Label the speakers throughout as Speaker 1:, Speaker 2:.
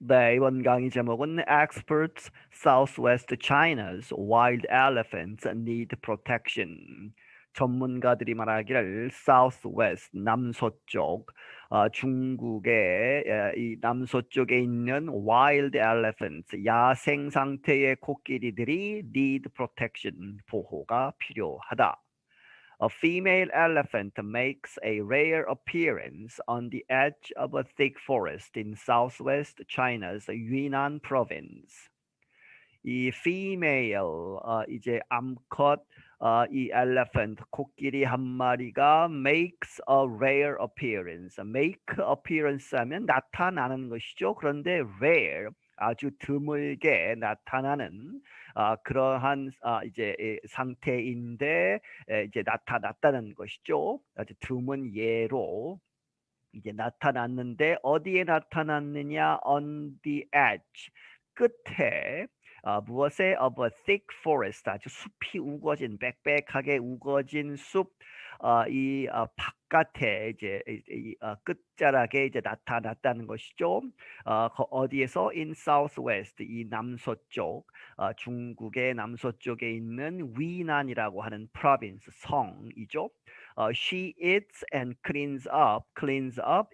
Speaker 1: 네, 이번 강의 제목은 Experts Southwest China's Wild Elephants Need Protection. 전문가들이 말하기를 Southwest, 남서쪽, 중국의 이 남서쪽에 있는 Wild Elephants, 야생 상태의 코끼리들이 need protection, 보호가 필요하다. A female elephant makes a rare appearance on the edge of a thick forest in southwest China's Yunnan province. 이 female 이제 암컷 이 elephant 코끼리 한 마리가 makes a rare appearance. make appearance 하면 나타나는 것이죠. 그런데 rare 아주 드물게 나타나는 그러한 이제 상태인데 이제 나타났다는 것이죠. 아주 드문 예로 이제 나타났는데 어디에 나타났느냐? On the edge, 끝에 무엇에? Of a thick forest, 아주 숲이 우거진 빽빽하게 우거진 숲 이 바깥에 이제 끝자락에 이제 나타났다는 것이죠. 어디에서? In southwest, 이 남서쪽, 중국의 남서쪽에 있는 위난이라고 하는 province, 성이죠. She eats and cleans up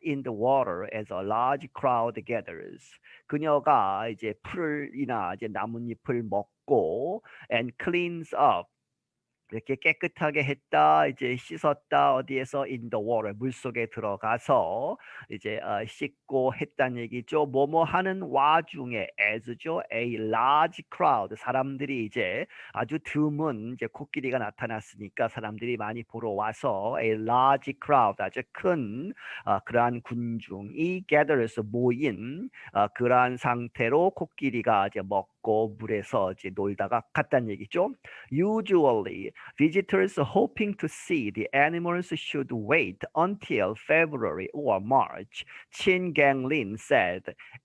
Speaker 1: in the water as a large crowd gathers. 그녀가 이제 풀이나 이제 나뭇잎을 먹고 and cleans up 이렇게 깨끗하게 했다, 이제 씻었다, 어디에서? In the water, 물속에 들어가서 이제 씻고 했다는 얘기죠. 뭐뭐 하는 와중에 as죠. A large crowd, 사람들이 이제 아주 드문 이제 코끼리가 나타났으니까 사람들이 많이 보러 와서 a large crowd, 아주 큰 그러한 군중이 gathers, 모인 그러한 상태로 코끼리가 이제 먹고 물에서 이제 놀다가 갔다는 얘기죠. Usually visitors hoping to see the animals should wait until February or March, Qin Ganglin said,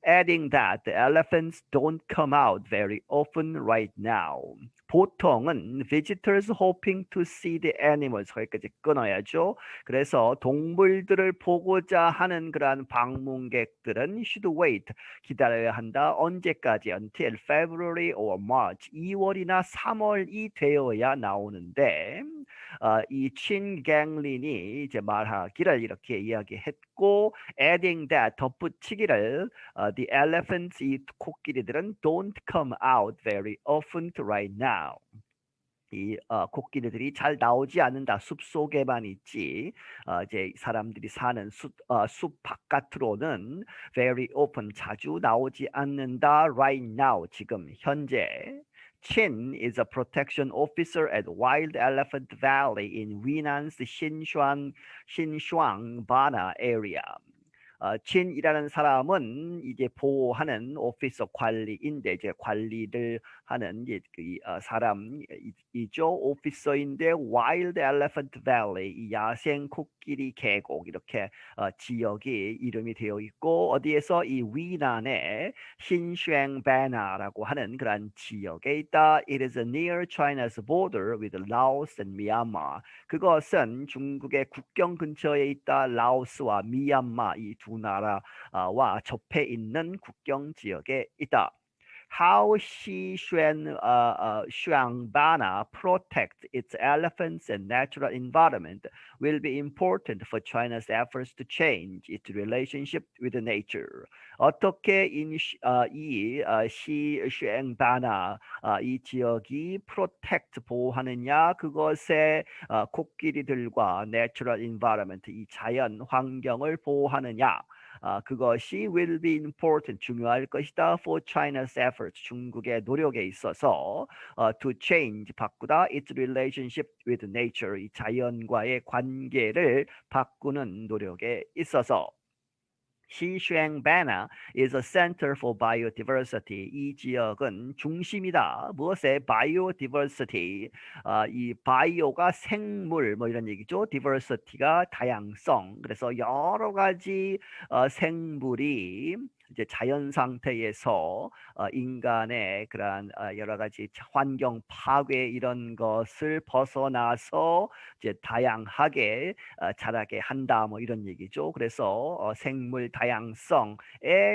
Speaker 1: adding that the elephants don't come out very often right now. 보통은 visitors hoping to see the animals, 거기까지 끊어야죠. 그래서 동물들을 보고자 하는 그러한 방문객들은 should wait, 기다려야 한다. 언제까지? Until February or March, 2월이나 3월이 되어야 나오는데 이 친갱린이 이제 말하기를 이렇게 이야기했고, adding that, 덧붙이기를 the elephants, 이 코끼리들은 don't come out very often right now. 이 코끼리들이 잘 나오지 않는다. 숲 속에만 있지. 이제 사람들이 사는 숲 바깥으로는 very often, 자주 나오지 않는다. Right now, 지금 현재. Chin is a protection officer at Wild Elephant Valley in Winan's Xinshuang-Bana area. 친이라는 사람은 이제 보호하는 오피서, 관리인데 이제 관리를 하는 이제 그 사람이죠. 오피서인데 Wild Elephant Valley, 이 야생 코끼리 계곡, 이렇게 지역이 이름이 되어 있고, 어디에서? 이 위난의 신슈앵바나라고 하는 그런 지역에 있다. It is near China's border with Laos and Myanmar. 그것은 중국의 국경 근처에 있다. 라오스와 미얀마, 이 두 나라와 접해 있는 국경 지역에 있다. How Shuangbana protects its elephants and natural environment will be important for China's efforts to change its relationship with nature. 어떻게 이 Shuangbana, 이 지역이 protect, 보호하느냐, 그것의 코끼리들과 natural environment, 이 자연 환경을 보호하느냐, 그것이 will be important, 중요할 것이다. for China's efforts, 중국의 노력에 있어서 to change, 바꾸다, its relationship with nature, 이 자연과의 관계를 바꾸는 노력에 있어서. 시슈앵바나 is a center for biodiversity. 이 지역은 중심이다. 무엇에? biodiversity. 이 바이오가 생물 뭐 이런 얘기죠. diversity가 다양성. 그래서 여러 가지 생물이 이제 자연 상태에서 인간의 그러한 여러 가지 환경 파괴 이런 것을 벗어나서 이제 다양하게 자라게 한다 뭐 이런 얘기죠. 그래서 생물 다양성의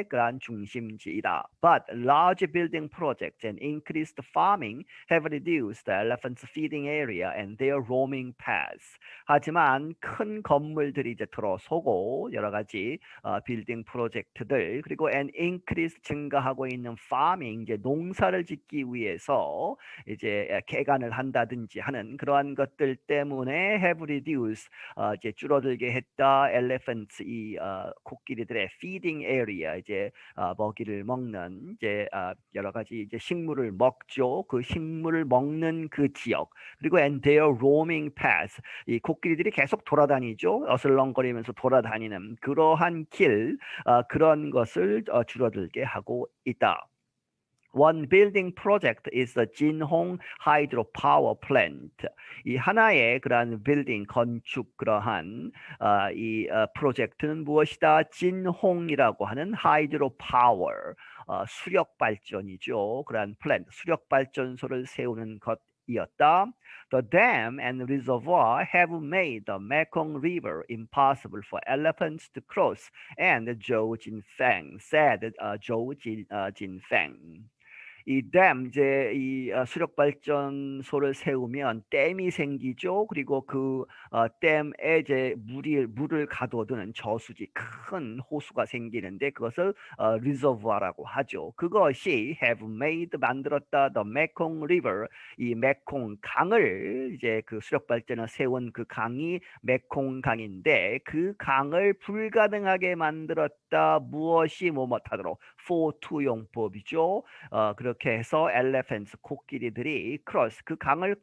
Speaker 1: 그러한 중심지이다. But large building projects and increased farming have reduced the elephants' feeding area and their roaming paths. 하지만 큰 건물들이 이제 들어서고 여러 가지 빌딩 프로젝트들 그리고 and increase 증가하고 있는 farming 이제 농사를 짓기 위해서 이제 개간을 한다든지 하는 그러한 것들 때문에 have reduced 이제 줄어들게 했다. elephants 이 코끼리들의 feeding area 이제 먹이를 먹는 이제 여러 가지 이제 식물을 먹죠. 그 식물을 먹는 그 지역 그리고 and their roaming paths 이 코끼리들이 계속 돌아다니죠. 어슬렁거리면서 돌아다니는 그러한 길 그런 것을 줄어들게 하고 있다. One building project is the 진홍 hydropower plant. 이 하나의 그러한 빌딩 건축 그러한 이 프로젝트는 무엇이다? 진홍이라고 하는 hydropower 수력 발전이죠. 그러한 플랜트 수력 발전소를 세우는 것이었다. The dam and reservoir have made the Mekong River impossible for elephants to cross. And Zhou Jinfeng said, Zhou Jinfeng. 이 댐, 이제 이 수력 발전소를 세우면 댐이 생기죠. 그리고 그 댐에 이제 물을 가둬두는 저수지, 큰 호수가 생기는데 그것을 리저부아라고 하죠. 그것이 have made 만들었다 the Mekong River 이 메콩 강을 이제 그 수력 발전을 세운 그 강이 메콩 강인데 그 강을 불가능하게 만들었다 무엇이 뭐뭐하도록 for 투용법이죠. 그렇게 해서 elephants 코끼리들이 cross 그 강을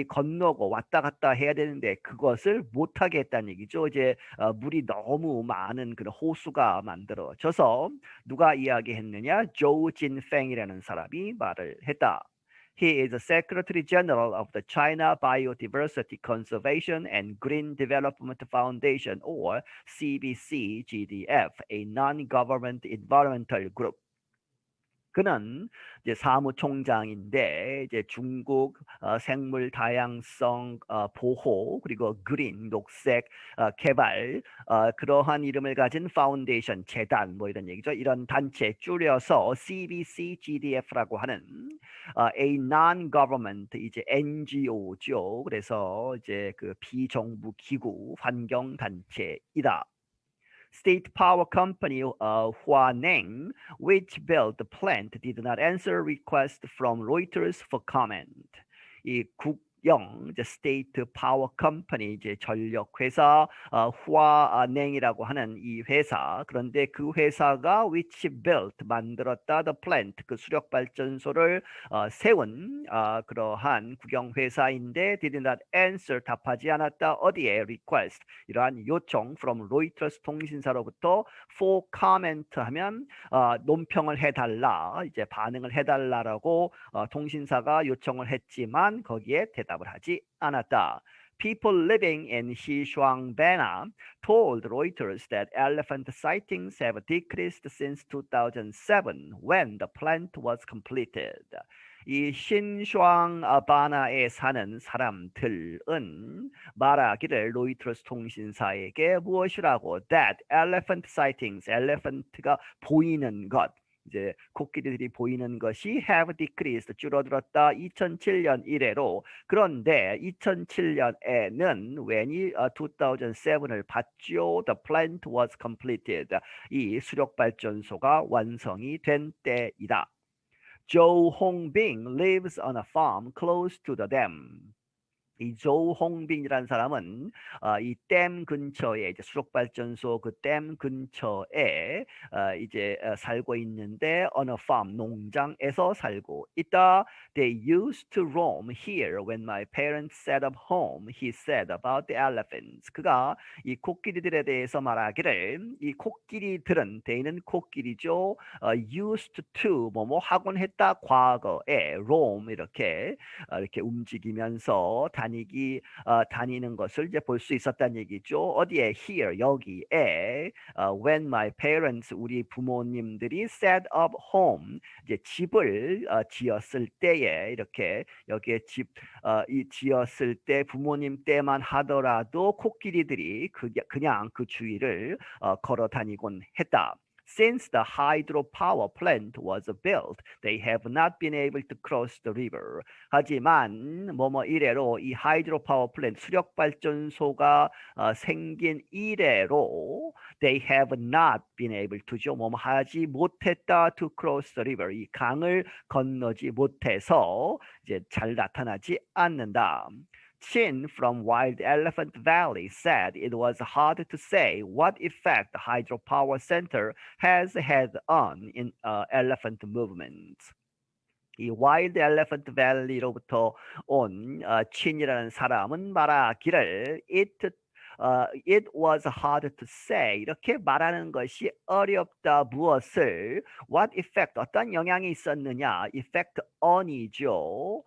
Speaker 1: 건너고 왔다 갔다 해야 되는데 그것을 못하게 했다는 얘기죠. 이제 물이 너무 많은 그런 호수가 만들어져서 누가 이야기했느냐? 조우 진팽이라는 사람이 말을 했다. He is the Secretary General of the China Biodiversity Conservation and Green Development Foundation, or CBCGDF, a non-government environmental group. 그는 이제 사무총장인데 이제 중국 생물 다양성 보호 그리고 그린 녹색 개발 그러한 이름을 가진 파운데이션 재단 뭐 이런 얘기죠. 이런 단체 줄여서 CBCGDF라고 하는 a non-government 이제 NGO죠. 그래서 이제 그 비정부 기구 환경 단체이다. State power company Huaneng, which built the plant, did not answer requests from Reuters for comment. 이 국영, 이제 State Power Company, 이제 전력회사 후아냉이라고 하는 이 회사. 그런데 그 회사가 which built 만들었다 the plant 그 수력 발전소를 세운 그러한 국영 회사인데 did not answer 답하지 않았다 어디에 request 이러한 요청 from Reuters 통신사로부터 for comment 하면 논평을 해달라 이제 반응을 해달라라고 통신사가 요청을 했지만 거기에 대답을 하지 않았다. People living in Xishuangbanna told Reuters that elephant sightings have decreased since 2007 when the plant was completed. 이 신슈앙바나에 사는 사람들은 말하기를 로이터스 통신사에게 무엇이라고 that elephant sightings, elephant가 보이는 것 이제 코끼리들이 보이는 것이 have decreased 줄어들었다 2007년 이래로 그런데 2007년에는 when이 2007을 봤죠. The plant was completed. 이 수력 발전소가 완성이 된 때이다. Zhou Hongbing lives on a farm close to the dam. 이 조우 홍빈이라는 사람은 이 댐 근처에 이제 수력 발전소 그 댐 근처에 이제 살고 있는데 on a farm 농장에서 살고 있다. They used to roam here when my parents set up home. He said about the elephants. 그가 이 코끼리들에 대해서 말하기를 이 코끼리들은 대인은 코끼리죠. used to 뭐뭐 하곤 했다 과거에 roam 이렇게 움직이면서 다니는 것을 이제 볼 수 있었다는 얘기죠. 어디에? Here, 여기에. When my parents, 우리 부모님들이 set up home, 이제 집을 지었을 때에 이렇게 여기에 이 지었을 때 부모님 때만 하더라도 코끼리들이 그냥 그 주위를 걸어 다니곤 했다. Since the hydropower plant was built, they have not been able to cross the river. 하지만 뭐뭐 이래로 이 하이드로파워 플랜트 수력 발전소가 생긴 이래로 they have not been able to죠. 뭐뭐 하지 못했다 to cross the river. 이 강을 건너지 못해서 이제 잘 나타나지 않는다. Chin from Wild Elephant Valley said it was hard to say what effect the hydropower center has had on in elephant movements. 이 Wild Elephant Valley로부터 온 친이라는 사람은 말하기를 it was hard to say 이렇게 말하는 것이 어렵다. 무엇을? What effect? 어떤 영향이 있었느냐? Effect on이죠.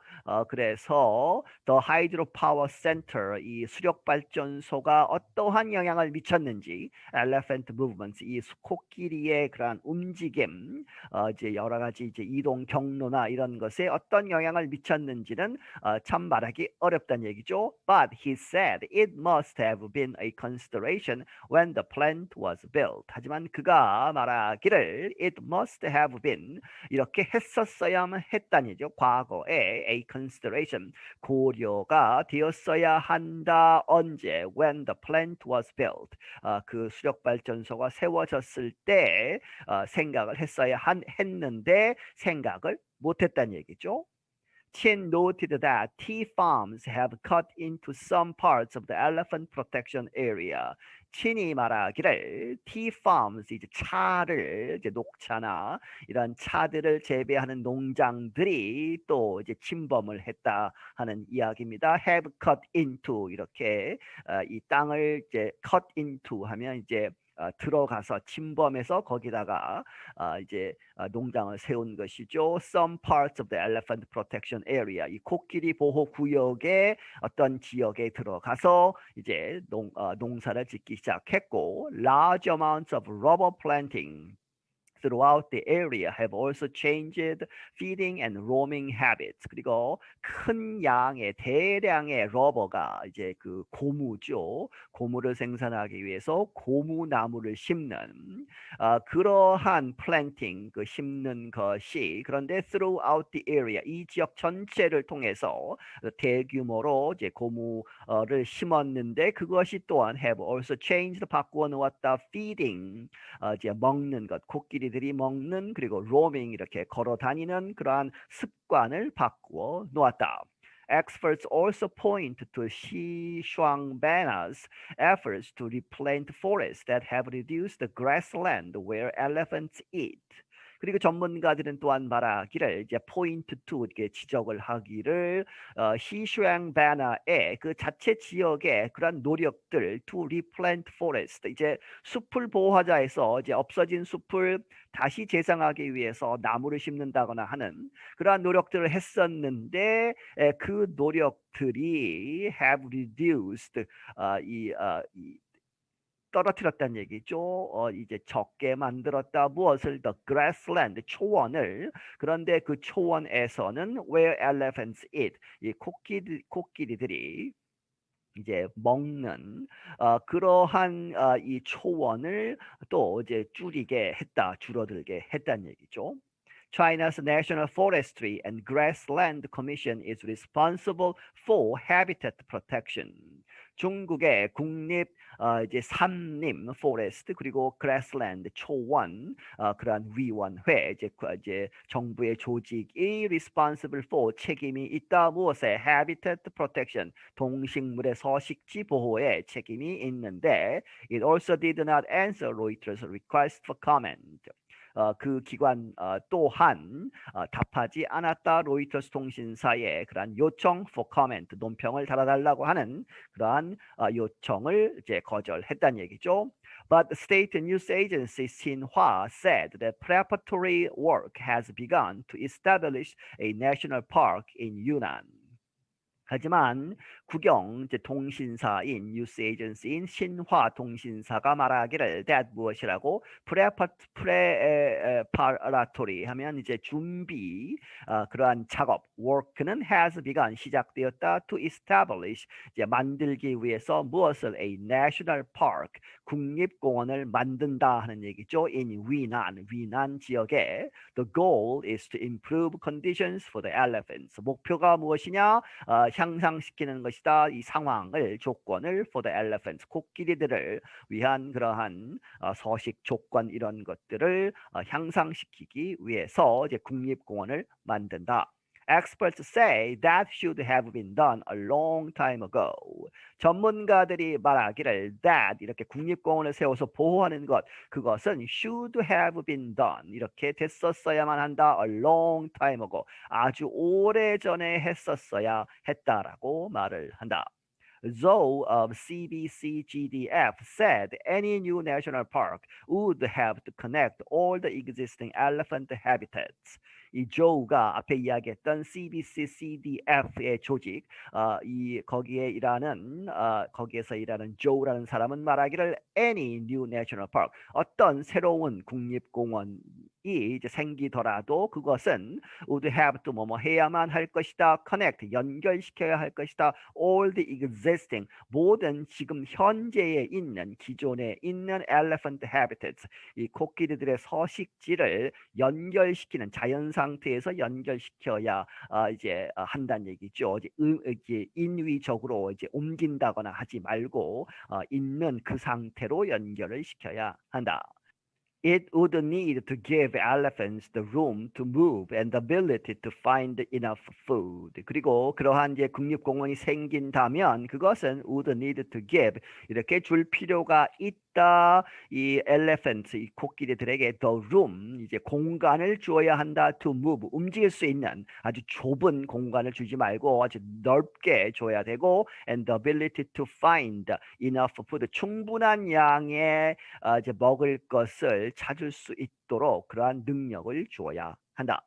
Speaker 1: 그래서 the hydropower center 이 수력 발전소가 어떠한 영향을 미쳤는지 elephant movements 이 코끼리의 그러한 움직임 이제 여러 가지 이제 이동 경로나 이런 것에 어떤 영향을 미쳤는지는 참 말하기 어렵다는 얘기죠. But he said it must have been a consideration when the plant was built. 하지만 그가 말하기를 it must have been 이렇게 했었어야만 했다니죠. 과거에 a consideration 고려가 되었어야 한다. 언제? When the plant was built. 그 수력 발전소가 세워졌을 때 생각을 했어야 했는데 생각을 못했다는 얘기죠. Chin noted that tea farms have cut into some parts of the elephant protection area. 친이 말하기를 tea farms 이제 차를 이제 녹차나 이런 차들을 재배하는 농장들이 또 이제 침범을 했다 하는 이야기입니다. Have cut into 이렇게 이 땅을 이제 cut into 하면 이제 들어가서 침범해서 거기다가 이제 농장을 세운 것이죠. Some parts of the elephant protection area 이 코끼리 보호 구역의 어떤 지역에 들어가서 이제 농사를 짓기 시작했고 large amounts of rubber planting throughout the area have also changed feeding and roaming habits. 그리고 큰 양의 대량의 러버가 이제 그 고무죠. 고무를 생산하기 위해서 고무나무를 심는 그러한 planting 그 심는 것이 그런데 throughout the area 이 지역 전체를 통해서 대규모로 이제 고무를 심었는데 그것이 또한 have also changed 바꾸어 놓았다 feeding 이제 먹는 것 코끼리들이 먹는 그리고 roaming 이렇게 걸어 다니는 그러한 습관을 바꾸어 놓았다. Experts also point to Xishuangbanna's efforts to replant forests that have reduced the grassland where elephants eat. 그리고 전문가들은 또한 말하기를 이제 포인트 투 이렇게 지적을 하기를 시슈앙바나의 그 자체 지역의 그런 노력들 to replant forest 이제 숲을 보호하자 해서 이제 없어진 숲을 다시 재생하기 위해서 나무를 심는다거나 하는 그러한 노력들을 했었는데 그 노력들이 have reduced 떨어뜨렸다는 얘기죠. 이제 적게 만들었다. 무엇을? The grassland, 초원을. 그런데 그 초원에서는 where elephants eat, 이 코끼리들이 이제 먹는 그러한 이 초원을 또 이제 줄어들게 했다는 얘기죠. China's National Forestry and Grassland Commission is responsible for habitat protection. 중국의 국립 이제 산림 포레스트 그리고 grassland 초원 그러한 위원회 이제 정부의 조직이 responsible for 책임이 있다. 무엇에? habitat protection 동식물의 서식지 보호에 책임이 있는데 it also did not answer Reuters' request for comment. 그 기관 또한 답하지 않았다. 로이터스 통신사의 그러한 요청 for comment 논평을 달아달라고 하는 그러한 요청을 이제 거절했다는 얘기죠. But the state news agency Xinhua said that preparatory work has begun to establish a national park in Yunnan. 하지만 국영 이제 통신사인 뉴스 에이전시인 신화 통신사가 말하기를 that 무엇이라고 preparatory 하면 이제 준비 그러한 작업 work는 has begun 시작되었다 to establish 이제 만들기 위해서 무엇을 a national park 국립공원을 만든다 하는 얘기죠. in 위난 지역에 the goal is to improve conditions for the elephants 목표가 무엇이냐 향상시키는 것이다. 이 상황을 조건을 for the elephants 코끼리들을 위한 그러한 서식 조건 이런 것들을 향상시키기 위해서 이제 국립공원을 만든다. Experts say that should have been done a long time ago. 전문가들이 말하기를 that 이렇게 국립공원을 세워서 보호하는 것 그것은 should have been done 이렇게 됐었어야만 한다. A long time ago. 아주 오래전에 했었어야 했다라고 말을 한다. Though CBCGDF said any new national park would have to connect all the existing elephant habitats. 이 조우가 앞에 이야기했던 CBCCDF의 조직, 거기에서 일하는 조우라는 사람은 말하기를 any new national park, 어떤 새로운 국립공원이 이제 생기더라도 그것은 would have to 뭐뭐 해야만 할 것이다. connect 연결시켜야 할 것이다. all the existing 모든 지금 현재에 있는 기존에 있는 elephant habitats 이 코끼리들의 서식지를 연결시키는 자연 상태에서 연결시켜야 이제 한다는 얘기죠. 이제 인위적으로 이제 옮긴다거나 하지 말고 있는 그 상태로 연결을 시켜야 한다. It would need to give elephants the room to move and the ability to find enough food. 그리고 그러한 이제 국립공원이 생긴다면 그것은 would need to give 이렇게 줄 필요가 있다. 이 elephants 이 코끼리들에게 the room 이제 공간을 주어야 한다. to move 움직일 수 있는 아주 좁은 공간을 주지 말고 아주 넓게 줘야 되고 and the ability to find enough food 충분한 양의 이제 먹을 것을 찾을 수 있도록 그러한 능력을 주어야 한다.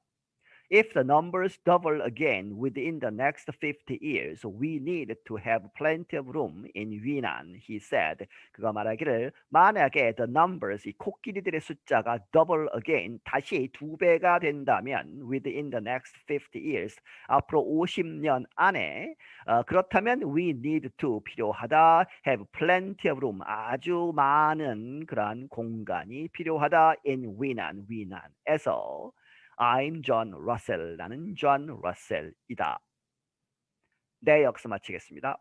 Speaker 1: If the numbers double again within the next 50 years, we need to have plenty of room in Yunnan, he said. 그가 말하기를 만약에 the numbers, 이 코끼리들의 숫자가 double again, 다시 2배가 된다면 within the next 50 years, 앞으로 50년 안에 그렇다면 we need to 필요하다, have plenty of room, 아주 많은 그러한 공간이 필요하다 in 위난에서 I'm John Russell. 나는 존 러셀이다. 네, 여기서 마치겠습니다.